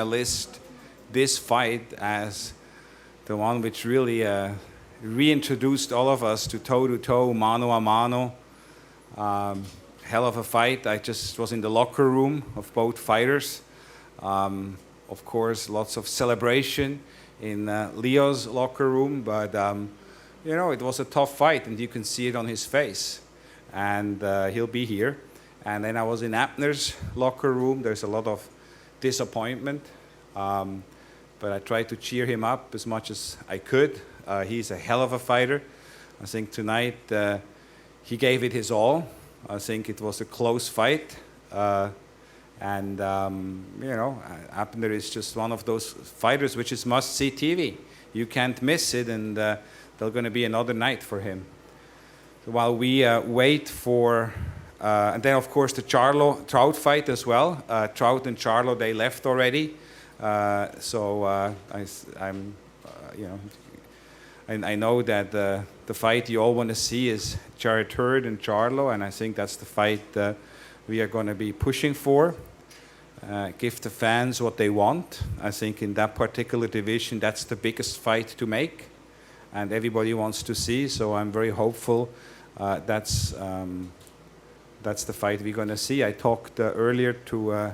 list this fight as the one which really reintroduced all of us to toe-to-toe, mano-a-mano. Hell of a fight. I just was in the locker room of both fighters. Of course, lots of celebration in Leo's locker room, but it was a tough fight, and you can see it on his face. And he'll be here. And then I was in Abner's locker room. There's a lot of disappointment, but I tried to cheer him up as much as I could. He's a hell of a fighter. I think tonight he gave it his all. I think it was a close fight. Abner is just one of those fighters which is must-see TV. You can't miss it, and there's going to be another night for him. So while we wait for, and then of course the Trout fight as well. Trout and Charlo, they left already. I know that the fight you all want to see is Jared Hurd and Charlo, and I think that's the fight we are going to be pushing for. Give the fans what they want. I think in that particular division, that's the biggest fight to make, and everybody wants to see. So I'm very hopeful that's the fight we're going to see. I talked earlier to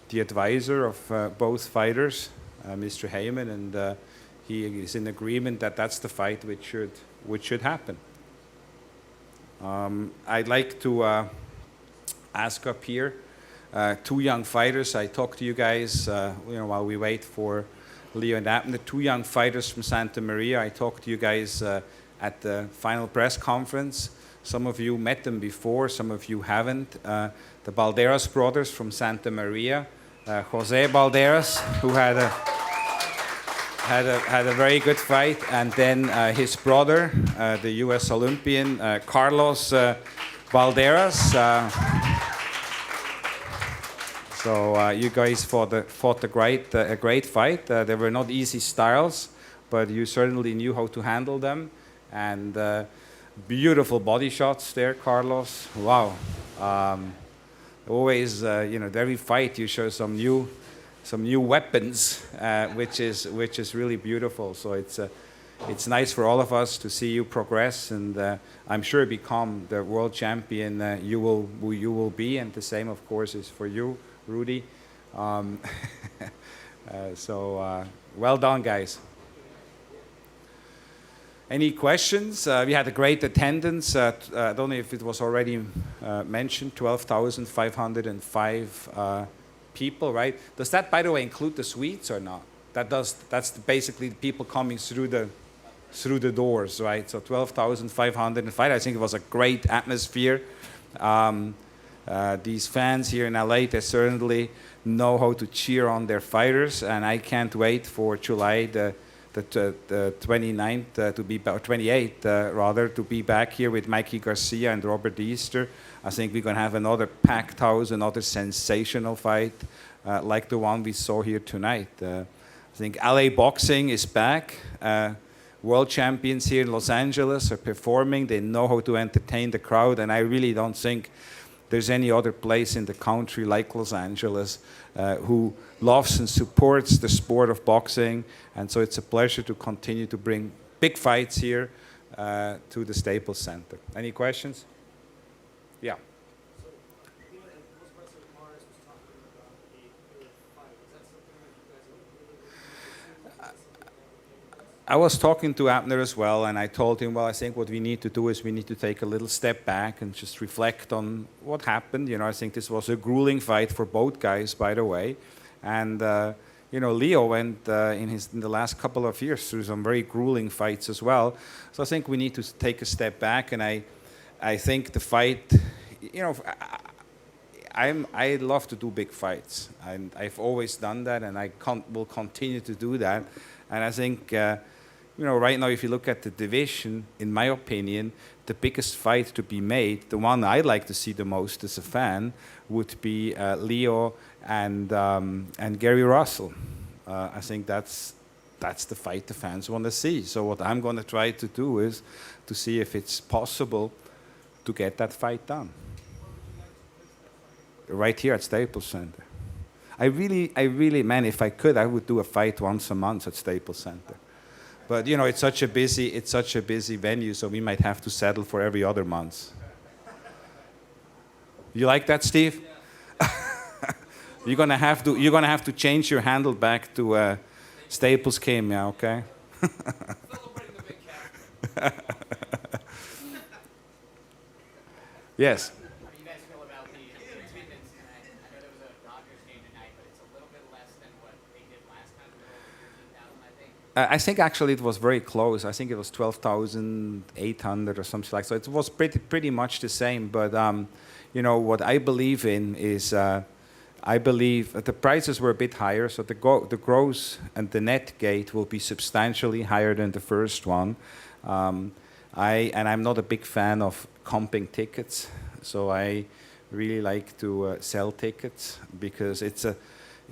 the advisor of both fighters, Mr. Heyman, and he is in agreement that that's the fight which should happen. I'd like to ask up here two young fighters. I talked to you guys while we wait for Leo and Abner. Two young fighters from Santa Maria. I talked to you guys at the final press conference. Some of you met them before, some of you haven't. The Balderas brothers from Santa Maria. Jose Balderas, who had a very good fight, and then his brother, the U.S. Olympian Carlos Balderas. So you guys fought a great fight. They were not easy styles, but you certainly knew how to handle them, and beautiful body shots there, Carlos. Wow. Always, every fight you show some new weapons, which is really beautiful. So it's nice for all of us to see you progress, and I'm sure become the world champion you will be, and the same, of course, is for you, Rudy. Well done, guys. Any questions? We had a great attendance. I don't know if it was already mentioned, 12,505 people, right? Does that, by the way, include the suites or not? That's basically the people coming through the doors, right? So 12,505. I think it was a great atmosphere. These fans here in LA, they certainly know how to cheer on their fighters, and I can't wait for July the 29th to be, or 28th rather, to be back here with Mikey Garcia and Robert Easter. I think we're going to have another packed house, another sensational fight like the one we saw here tonight. I think LA boxing is back. World champions here in Los Angeles are performing. They know how to entertain the crowd, and I really don't think there's any other place in the country like Los Angeles who loves and supports the sport of boxing. And so it's a pleasure to continue to bring big fights here to the Staples Center. Any questions? Yeah. I was talking to Abner as well, and I told him, well, I think what we need to do is we need to take a little step back and just reflect on what happened. I think this was a grueling fight for both guys, by the way. And, Leo went in the last couple of years through some very grueling fights as well. So I think we need to take a step back, and I think the fight, I love to do big fights. And I've always done that, and I will continue to do that. And I think... right now, if you look at the division, in my opinion, the biggest fight to be made, the one I'd like to see the most as a fan, would be Leo and Gary Russell. I think that's the fight the fans want to see. So what I'm going to try to do is to see if it's possible to get that fight done. Right here at Staples Center. Man, if I could, I would do a fight once a month at Staples Center. But you know, it's such a busy venue, so we might have to settle for every other month. You like that, Steve? You're gonna have to change your handle back to Staples came, yeah, okay? Yes. How do you guys feel about the attendance tonight? I know there was a Dodgers game tonight, but it's a little bit less than what they did last time, a little over 15,000, I think. I think actually it was very close. I think it was 12,800 or something like that. So it was pretty much the same. But you know what I believe in is I believe that the prices were a bit higher, so the gross and the net gate will be substantially higher than the first one. I'm not a big fan of comping tickets, so I really like to sell tickets because it's a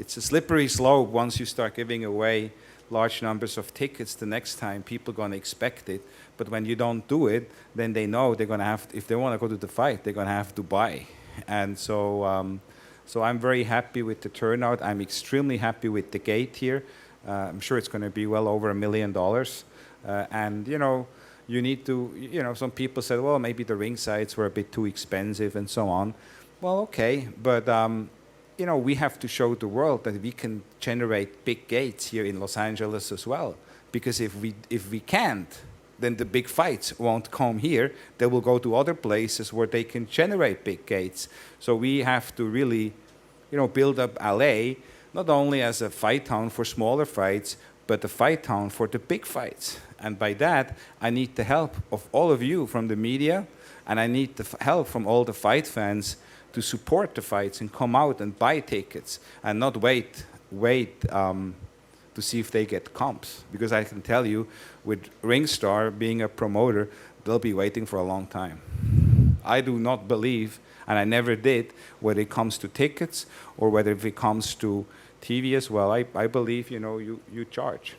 slippery slope. Once you start giving away large numbers of tickets, the next time people are going to expect it. But when you don't do it, then they know they're going to have, if they want to go to the fight, they're going to have to buy. And so, so I'm very happy with the turnout. I'm extremely happy with the gate here. I'm sure it's going to be well over $1 million. And, you know, you need to, you know, some people said, well, maybe the ring sides were a bit too expensive and so on. Well, okay, but, you know, we have to show the world that we can generate big gates here in Los Angeles as well. Because if we can't, then the big fights won't come here. They will go to other places where they can generate big gates. So we have to really, you know, build up LA, not only as a fight town for smaller fights, but a fight town for the big fights. And by that, I need the help of all of you from the media, and I need the help from all the fight fans to support the fights and come out and buy tickets and not wait to see if they get comps. Because I can tell you, with Ringstar being a promoter, they'll be waiting for a long time. I do not believe, and I never did, whether it comes to tickets or whether if it comes to TV as well, I believe, you know, you charge.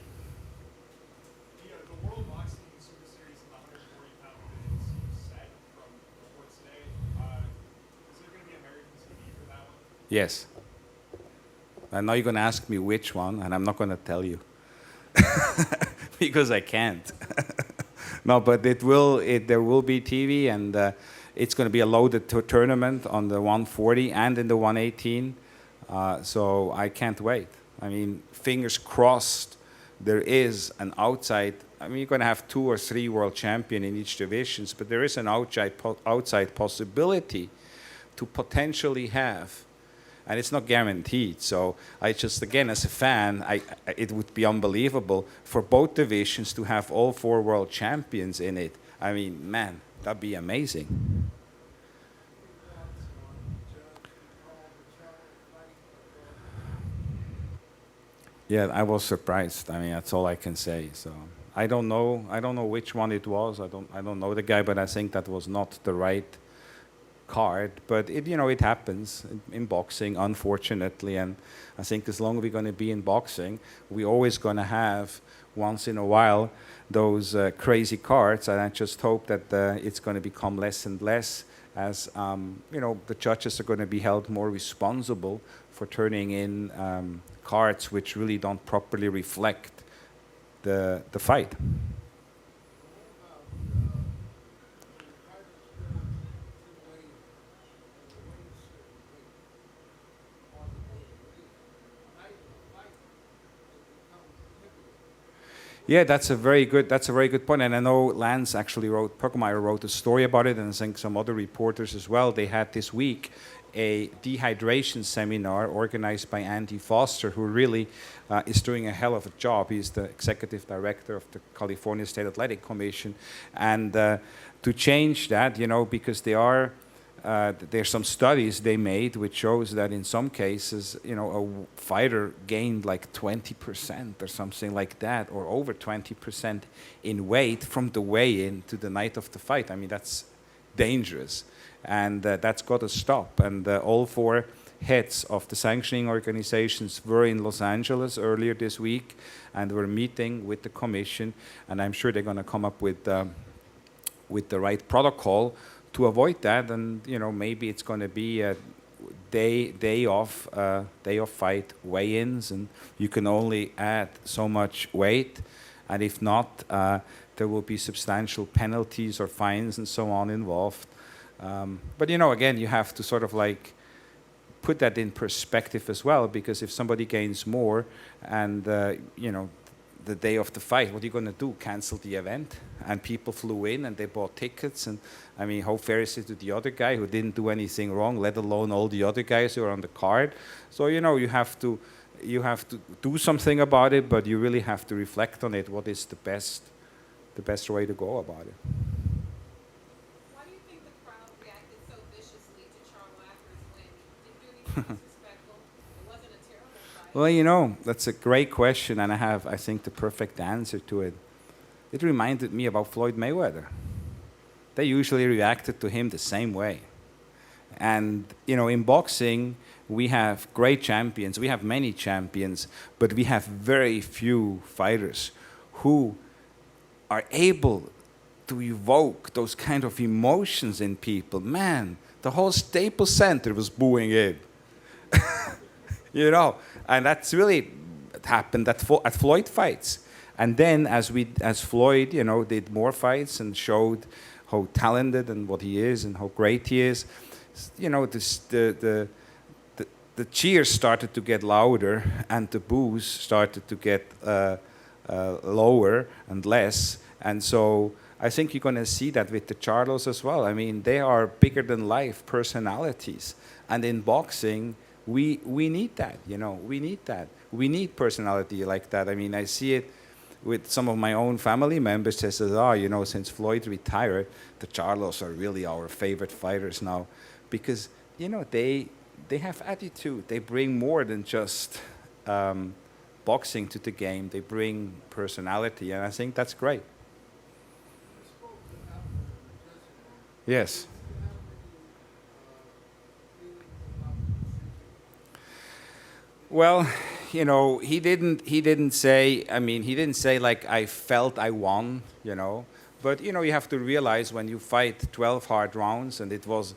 The World Boxing Super Series in the 140-pound division is set from before today. Is there going to be American TV for that one? Yes. I know you're going to ask me which one, and I'm not going to tell you. Because I can't. No, but there will be TV, and it's going to be a loaded tournament on the 140 and in the 118. So I can't wait. I mean, fingers crossed, there is an outside. I mean, you're going to have 2 or 3 world champions in each divisions, but there is an outside possibility to potentially have. And it's not guaranteed. So I just, again, as a fan, it would be unbelievable for both divisions to have all 4 world champions in it. I mean, man, that'd be amazing. Yeah, I was surprised. I mean, that's all I can say. So I don't know which one it was. I don't know the guy, but I think that was not the right card. But it happens in boxing, unfortunately. And I think as long as we're going to be in boxing, we're always going to have once in a while those crazy cards. And I just hope that it's going to become less and less as the judges are going to be held more responsible for turning in cards which really don't properly reflect the fight. Yeah, that's a very good point. And I know Lance actually Perkmeyer wrote a story about it, and I think some other reporters as well. They had this week a dehydration seminar organized by Andy Foster, who really is doing a hell of a job. He's the executive director of the California State Athletic Commission. And to change that, because there's some studies they made which shows that in some cases, a fighter gained like 20% or something like that, or over 20% in weight from the weigh-in to the night of the fight. I mean, that's dangerous, and that's got to stop. And all 4 heads of the sanctioning organizations were in Los Angeles earlier this week, and were meeting with the commission, and I'm sure they're going to come up with the right protocol to avoid that. And maybe it's going to be day of fight weigh-ins, and you can only add so much weight, and if not, there will be substantial penalties or fines and so on involved. But again, you have to sort of like put that in perspective as well, because if somebody gains more and the day of the fight, what are you going to do? Cancel the event? And people flew in and they bought tickets, and I mean, how fair is it to the other guy who didn't do anything wrong, let alone all the other guys who are on the card? So you have to do something about it, but you really have to reflect on it. What is the best way to go about it? Why do you think the crowd reacted so viciously to Charles Abner's win? Didn't do anything disrespectful. It wasn't a terrible fight. Well, that's a great question, and I have, I think, the perfect answer to it. It reminded me about Floyd Mayweather. They usually reacted to him the same way. And, in boxing, we have great champions. We have many champions, but we have very few fighters who are able to evoke those kind of emotions in people. Man, the whole Staples Center was booing it. And that's really happened at Floyd fights. And then as Floyd, did more fights and showed how talented and what he is and how great he is, the cheers started to get louder and the boos started to get lower and less. And so I think you're going to see that with the Charlos as well. I mean, they are bigger than life personalities. And in boxing, we need that, we need that. We need personality like that. I mean, I see it with some of my own family members. They say, since Floyd retired, the Charlos are really our favorite fighters now. Because, they have attitude. They bring more than just boxing to the game. They bring personality, and I think that's great. Yes. Well, he didn't say like I felt I won, But, you have to realize when you fight 12 hard rounds, and it was,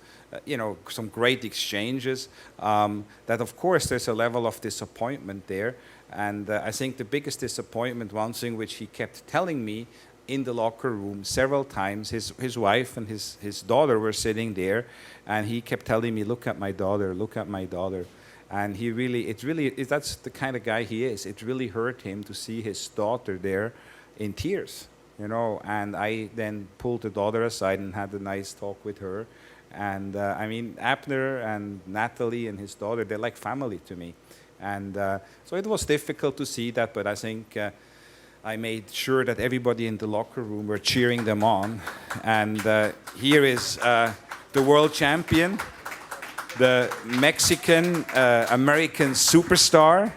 some great exchanges, that of course there's a level of disappointment there. And I think the biggest disappointment, one thing which he kept telling me in the locker room several times, his wife and his daughter were sitting there, and he kept telling me, look at my daughter, look at my daughter. And that's the kind of guy he is. It really hurt him to see his daughter there in tears, And I then pulled the daughter aside and had a nice talk with her. And Abner and Natalie and his daughter, they're like family to me. And so it was difficult to see that, but I think I made sure that everybody in the locker room were cheering them on. And here is the world champion, the Mexican-American superstar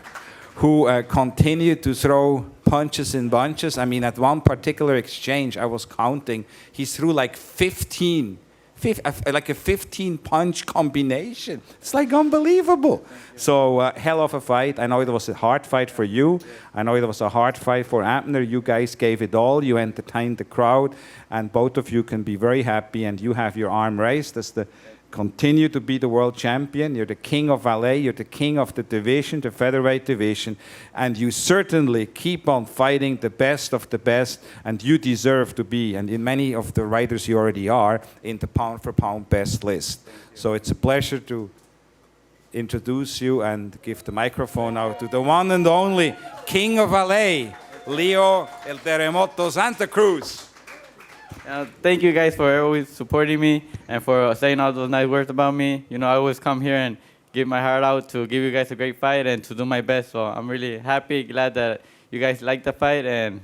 who continued to throw punches in bunches. I mean, at one particular exchange, I was counting, he threw like 15 like a 15-punch combination. It's like unbelievable. So hell of a fight. I know it was a hard fight for you. I know it was a hard fight for Abner. You guys gave it all. You entertained the crowd. And both of you can be very happy. And you have your arm raised as the continue to be the world champion. You're the king of Valais. You're the king of the division, the featherweight division. And you certainly keep on fighting the best of the best. And you deserve to be, and in many of the writers you already are, in the pound-for-pound best list. So it's a pleasure to introduce you and give the microphone now to the one and only king of Valais, Leo El Terremoto Santa Cruz. Thank you guys for always supporting me and for saying all those nice words about me. I always come here and give my heart out to give you guys a great fight and to do my best. So I'm really happy, glad that you guys liked the fight, and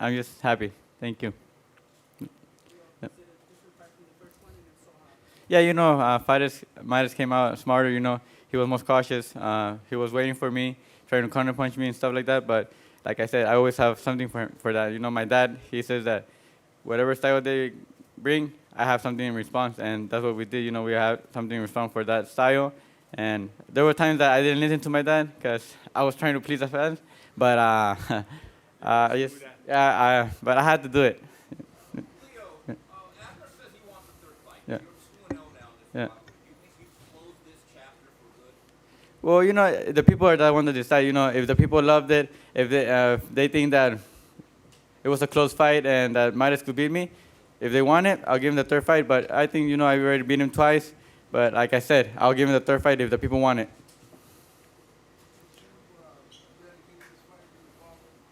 I'm just happy. Thank you. Yeah, fighters came out smarter. He was most cautious. He was waiting for me, trying to counter punch me and stuff like that. But like I said, I always have something for that. My dad, he says that whatever style they bring, I have something in response, and that's what we did. We have something in response for that style. And there were times that I didn't listen to my dad because I was trying to please the fans, but but I had to do it. Leo, Abner says he wants a third fight. Yeah. You're 2-0 now in this Yeah. fight. Do you think you close this chapter for Well, you know, the people are the one that decide. You know, if the people loved it, if they think that it was a close fight and that Midas could beat me, if they want it, I'll give him the third fight. But I think, you know, I already beat him twice. But like I said, I'll give him the third fight if the people want it.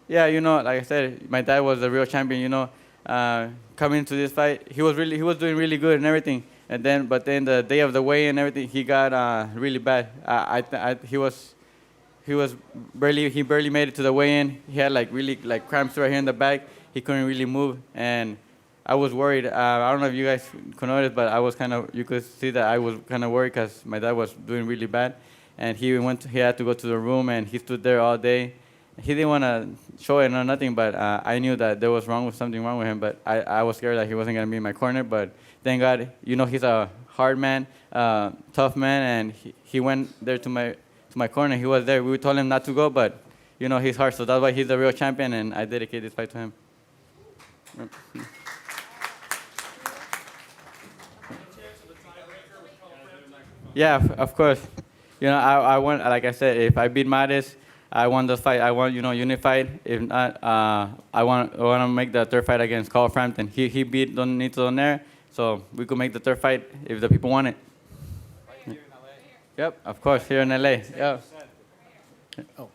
Yeah, you know, like I said, my dad was the real champion. You know, coming into this fight, he was doing really good and everything. But then the day of the weigh and everything, he got really bad. He barely made it to the weigh-in. He had really cramps right here in the back. He couldn't really move, and I was worried. I don't know if you guys could notice, but you could see that I was kind of worried because my dad was doing really bad, and he had to go to the room, and he stood there all day. He didn't want to show it or nothing, but I knew that there was something wrong with him. But I was scared that he wasn't gonna be in my corner. But thank God, you know, he's a hard man, tough man, and he went there to my corner. He was there. We told him not to go, but you know, he's hard, so that's why he's the real champion, and I dedicate this fight to him. Yeah, of course. You know, I want, like I said, if I beat Matis, I won the fight. I want, you know, unified. If not, I want to make the third fight against Carl Frampton. He beat Don Nito Donaire, so we could make the third fight if the people want it. Right here in LA. Yep, of course, here in LA. Yeah. Oh.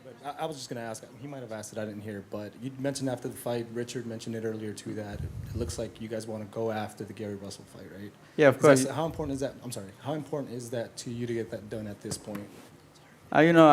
But I was just going to ask, he might have asked it, I didn't hear, but you mentioned after the fight, Richard mentioned it earlier too, that it looks like you guys want to go after the Gary Russell fight, right? Yeah, of course. How important is that? I'm sorry. How important is that to you to get that done at this point? You know,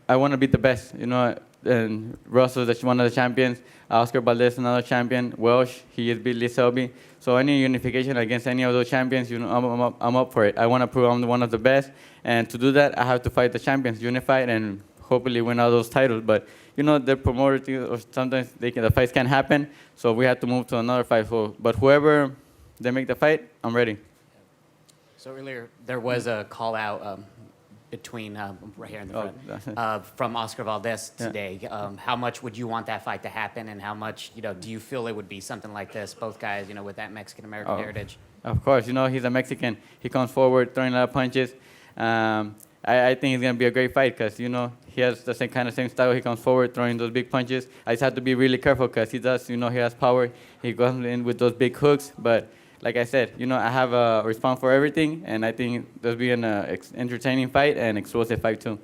I want to beat the best. You know, and Russell is one of the champions. Oscar Valdez, another champion. Welsh, he has beat Lee Selby. So any unification against any of those champions, you know, I'm up for it. I want to prove I'm one of the best, and to do that, I have to fight the champions, unified, and hopefully win all those titles. But you know, the promoter, or sometimes the fights can't happen, so we have to move to another fight. But whoever they make the fight, I'm ready. So earlier there was a call out between right here in the front from Oscar Valdez today. How much would you want that fight to happen, and how much, you know, do you feel it would be something like this? Both guys, you know, with that Mexican American heritage. Of course, you know, he's a Mexican. He comes forward throwing a lot of punches. I think it's gonna be a great fight because, you know, he has the same style. He comes forward throwing those big punches. I just have to be really careful because he does, you know, he has power. He goes in with those big hooks, but like I said, you know, I have a response for everything, and I think there'll be an entertaining fight and explosive fight too.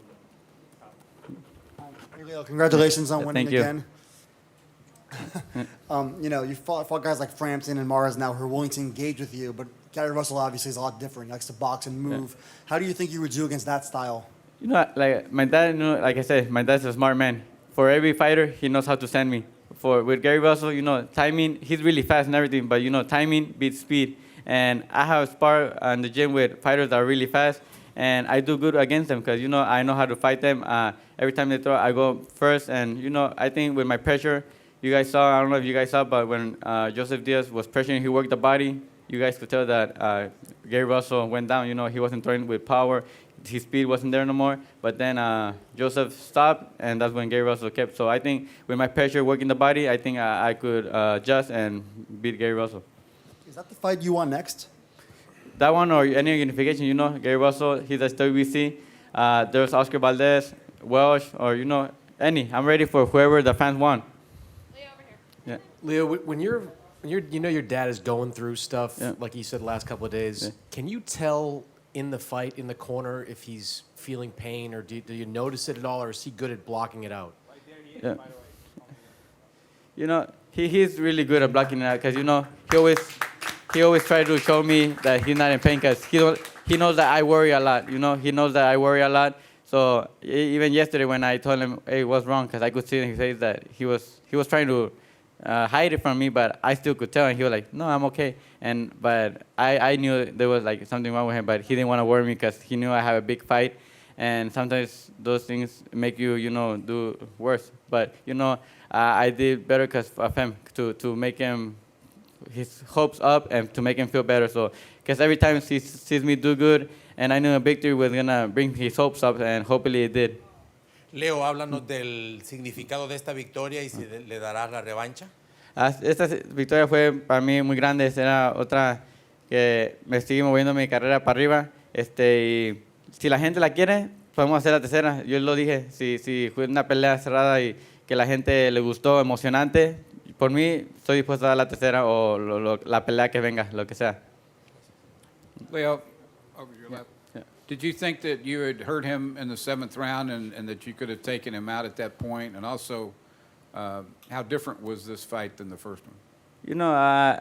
Hey, Leo, congratulations on winning Thank you. again. You know, you fought guys like Frampton and Mars now who are willing to engage with you, but Gary Russell obviously is a lot different. He likes to box and move. Yeah. How do you think you would do against that style? You know, like my dad, you know, like I said, my dad's a smart man. For every fighter, he knows how to send me. With Gary Russell, you know, timing, he's really fast and everything, but, you know, timing beats speed. And I have sparred in the gym with fighters that are really fast, and I do good against them because, you know, I know how to fight them. Every time they throw, I go first. And, you know, I think with my pressure, you guys saw, I don't know if you guys saw, but when Joseph Diaz was pressuring, he worked the body. You guys could tell that Gary Russell went down. You know, he wasn't throwing with power. His speed wasn't there no more. But then Joseph stopped, and that's when Gary Russell kept. So I think with my pressure working the body, I think I could adjust and beat Gary Russell. Is that the fight you want next? That one or any unification, you know, Gary Russell, he's a WBC. There's Oscar Valdez, Welsh, or, you know, any. I'm ready for whoever the fans want. Leo over here. Yeah. Leo, when you know your dad is going through stuff, Yeah. like you said the last couple of days, Yeah. can you tell in the fight, in the corner, if he's feeling pain, or do you notice it at all, or is he good at blocking it out? Yeah. You know, he's really good at blocking it out because, you know, he always tries to show me that he's not in pain because he knows that I worry a lot. You know, he knows that I worry a lot. So even yesterday when I told him, hey, what's wrong? Because I could see in his face that he was trying to hide it from me, but I still could tell. And he was like, no, I'm okay. But I knew there was like something wrong with him, but he didn't want to worry me because he knew I have a big fight. And sometimes those things make you, you know, do worse. But, you know, I did better because of him, to make him, his hopes up and to make him feel better. So, because every time he sees me do good, and I knew a victory was going to bring his hopes up, and hopefully it did. Leo, háblanos del significado de esta victoria y si le darás la revancha. Esta victoria fue para mí muy grande. Era otra que me sigue moviendo mi carrera para arriba. Y si la gente la quiere, podemos hacer la tercera. Yo lo dije, si fue una pelea cerrada y que la gente le gustó, emocionante, por mí estoy dispuesto a dar la tercera o la pelea que venga, lo que sea. Leo, over your left. Did you think that you had hurt him in the 7th round and that you could have taken him out at that point? And also, how different was this fight than the first one? You know,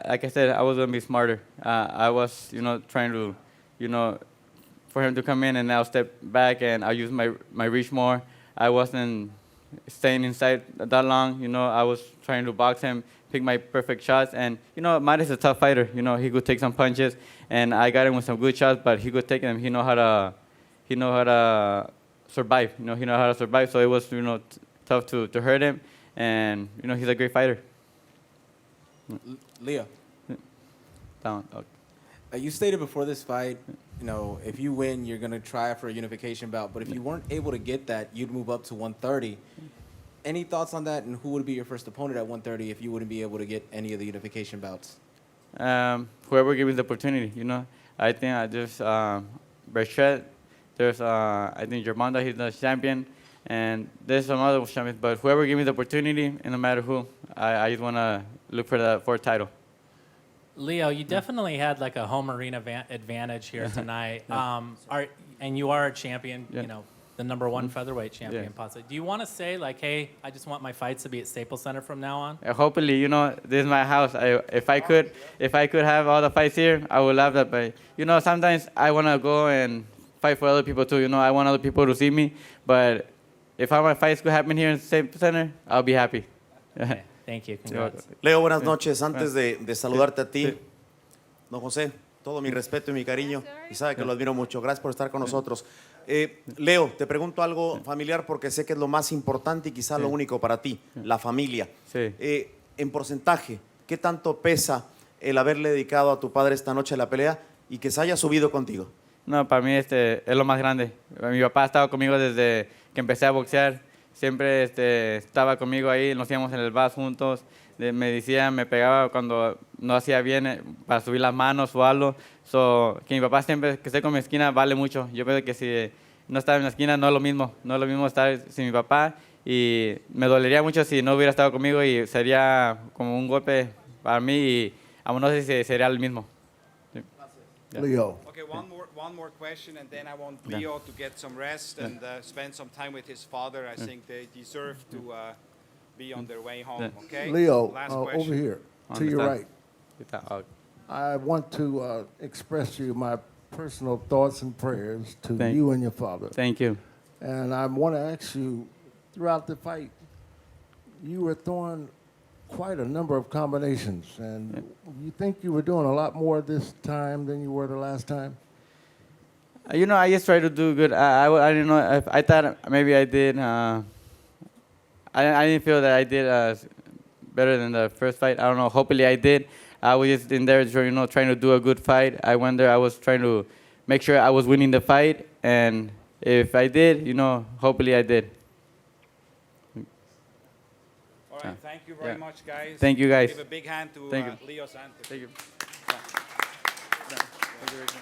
like I said, I was going to be smarter. I was, trying to, for him to come in and I'll step back and I'll use my reach more. I wasn't staying inside that long. I was trying to box him, pick my perfect shots. And, Maris is a tough fighter. He could take some punches. And I got him with some good shots, but he could take them. He know how to survive. He know how to survive. So it was, tough to hurt him. And, he's a great fighter. Leo, Down. Okay. you stated before this fight, if you win, you're going to try for a unification bout. But if you weren't able to get that, you'd move up to 130. Any thoughts on that? And who would be your first opponent at 130 if you wouldn't be able to get any of the unification bouts? Whoever gives me the opportunity, I think there's Berchet, there's I think Germanda, he's the champion, and there's some other champions. But whoever gives me the opportunity, and no matter who, I just want to look for a title. Leo, you definitely had like a home arena advantage here tonight. And you are a champion, the number one featherweight champion, possibly. Do you want to say like, hey, I just want my fights to be at Staples Center from now on? Hopefully, this is my house. If I could have all the fights here, I would love that. But sometimes I want to go and fight for other people too. I want other people to see me. But if all my fights could happen here in Staples Center, I'll be happy. Okay, thank you. Congrats. Leo, buenas noches. Antes de saludarte a ti, don José, todo mi respeto y mi cariño. Y sabe que lo admiro mucho. Gracias por estar con nosotros. Leo, te pregunto algo familiar porque sé que es lo más importante y quizá lo único para ti, la familia. Sí. En porcentaje, ¿qué tanto pesa el haberle dedicado a tu padre esta noche la pelea y que se haya subido contigo? No, para mí es lo más grande. Mi papá ha estado conmigo desde que empecé a boxear. Siempre estaba conmigo ahí, nos íbamos en el bus juntos. Me decía, me pegaba cuando no hacía bien para subir las manos o algo. Que mi papá siempre que esté con mi esquina vale mucho. Yo creo que si no estaba en la esquina no es lo mismo. No es lo mismo estar sin mi papá. Y me dolería mucho si no hubiera estado conmigo y sería como un golpe para mí y aún no sé si sería el mismo. Yeah. Leo. Okay, one more question, and then I want Leo to get some rest and spend some time with his father. I think they deserve to be on their way home. Okay. Leo, Last over question. here, to your right. I want to express to you my personal thoughts and prayers to you and your father. Thank you. And I want to ask you, throughout the fight, you were throwing quite a number of combinations, and you think you were doing a lot more this time than you were the last time? I just try to do good. I didn't know if I thought maybe I did. I didn't feel that I did better than the first fight. I don't know. Hopefully I did. I was just in there, trying to do a good fight. I went there. I was trying to make sure I was winning the fight, and if I did, hopefully I did. All right, thank you very much, guys. Thank you, guys. Give a big hand to Thank you. Leo Santos. Thank you. Thank you very much.